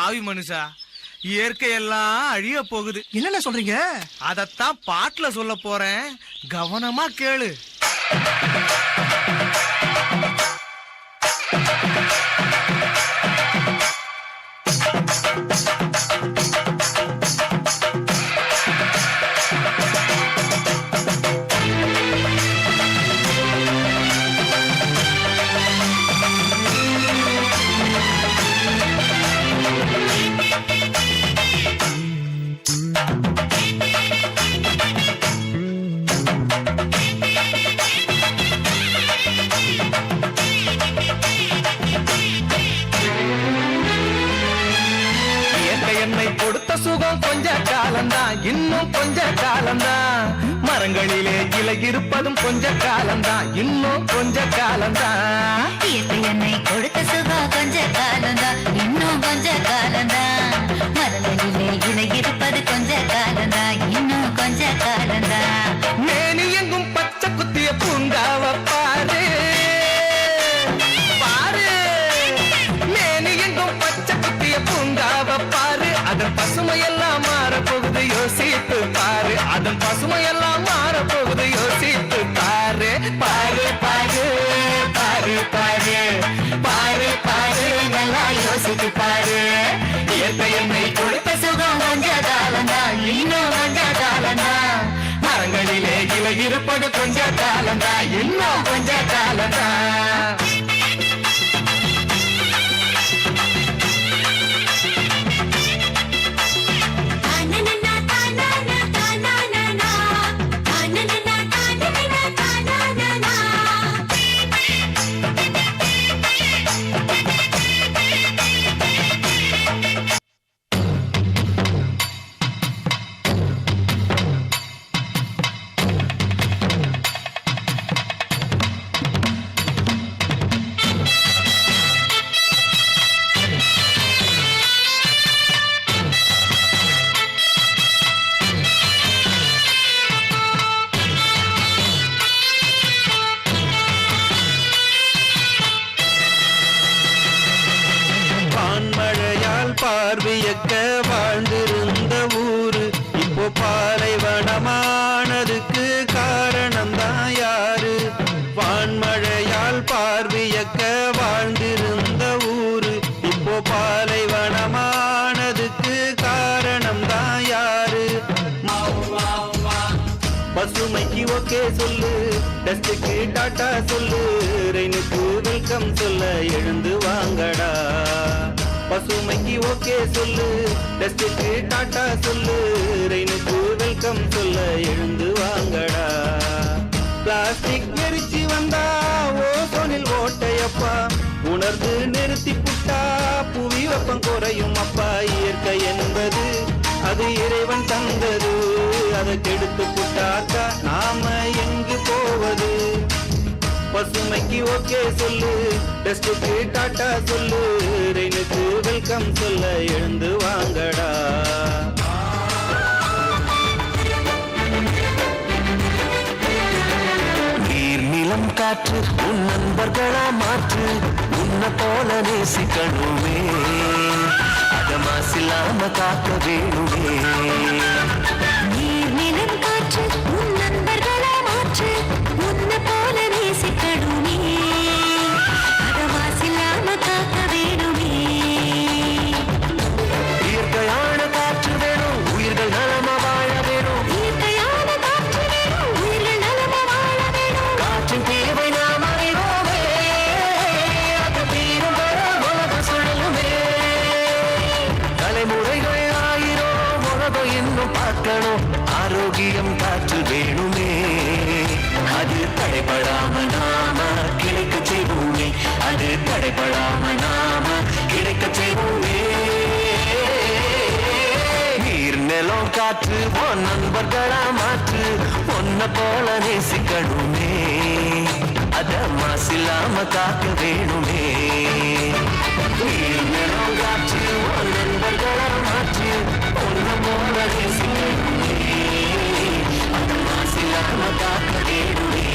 பாவி மனுஷா, இயற்கை எல்லாம் அழிய போகுது. என்னென்ன சொல்றீங்க? அதத்தான் பாட்டுல சொல்ல போறேன், கவனமா கேளு. சுகம் கொஞ்ச காலம்தான், இன்னும் கொஞ்ச காலம்தான். மரங்களிலே இலை இருப்பதும் கொஞ்ச காலம்தான், இன்னும் கொஞ்ச காலம்தான். என்னை கொடுத்த சுகம் கொஞ்ச காலம்தான், இன்னும் கொஞ்ச காலம்தான். மரங்களிலே இலை இருப்பது கொஞ்ச காலம்தான், இன்னும் கொஞ்ச காலம்தான். மேனி எங்கும் பச்சை குத்திய பூங்காவ பாரு பாரு, மேனி எங்கும் பச்சை குத்திய பூங்காவ பாரு. அதன் பசுமையெல்லாம் மாறப்போகுது, யோசித்து பாரு. அதன் பசுமையெல்லாம் மாறப்போகுது, யோசித்து பாரு. பாரு பாரு பாரு பாரு பாரு பாரு, நல்லா யோசித்து பாரு. இயற்கை என்னை கொடுத்த சுகம் கொஞ்ச காலம்தான், இன்னும் கொஞ்ச காலம்தான். மரங்களிலே இலை இருப்பது கொஞ்ச காலம்தான், இன்னும் கொஞ்ச காலம்தான். பார்வையக்க வாழ்ந்திருந்த ஊரு இப்போ பாலைவனமானதுக்கு காரணம்தான் யாரு? வான்மழையால் பார்வையக்க வாழ்ந்திருந்த ஊரு இப்போ பாலைவனமானதுக்கு காரணம்தான் யாரு? பசுமைக்கு ஓகே சொல்லு, டஸ்டுக்கு டாட்டா சொல்லு, ரெயினுக்கு வெல்கம் சொல்ல எழுந்து வாங்கடா. பசுமைக்கு ஓகே சொல்லு, டஸ்டுக்கு டாட்டா சொல்லு, ரெயினுக்கு வெல்கம் சொல்ல எழுந்து வாங்கடா. பிளாஸ்டிக் எரிச்சு வந்தா ஓசோனில் ஓட்டையப்பா, உணர்ந்து நிறுத்தி புட்டா புவி வெப்பம் குறையும் அப்பா. இயற்கை என்பது அது இறைவன் தந்தது, அதை கெடுத்து புட்டாக்கா நாம எங்கு போவது? பசுமைக்கு ஓகே சொல்லு, டஸ்டுக்கு டாட்டா சொல்லு, ரெயினுக்கு வெல்கம் சொல்ல எழுந்து வாங்கடா. நீர் நிலம் காற்று உன் நண்பர்களா மாற்று, உன்னை போல நேசிக்கணுமே, அத மாசில்லாம காக்க வேணுமே. நீர் நிலம் காற்று உன் நண்பர்களா மாற்று, உன்னை போல நேசிக்கணுமே, அத மாசில்லாம காக்க வேணுமே. இயற்கையான காற்று வேணும், உயிர்கள் நலமா வாழ வேணும். இயற்கையான காற்று வேணும், உயிர்கள் நலமா வாழ வேணும். காற்றின் தேவை நாம் அறிவோமே, அது தீரும் வர உலகம் சுழலுமே. தலைமுறைகள் ஆயிரம் உலகம் இன்னும் பார்க்கணும், ஆரோக்கியம் காற்று வேணுமே, அது தடைபடாம நாம கிடைக்க செய்வோமே, அது தடைபடாம நாம கிடைக்க செய்வோமே. நீர் நிலம் காற்று உன் நண்பர்களா மாற்று, உன்னை போல நேசிக்கணுமே, அத மாசில்லாம காக்க வேணுமே. நீர் நிலம் காற்று உன் நண்பர்களா மாற்று, உன்னை போல நேசிக்கணுமே, அத மாசில்லாம காக்க வேணுமே.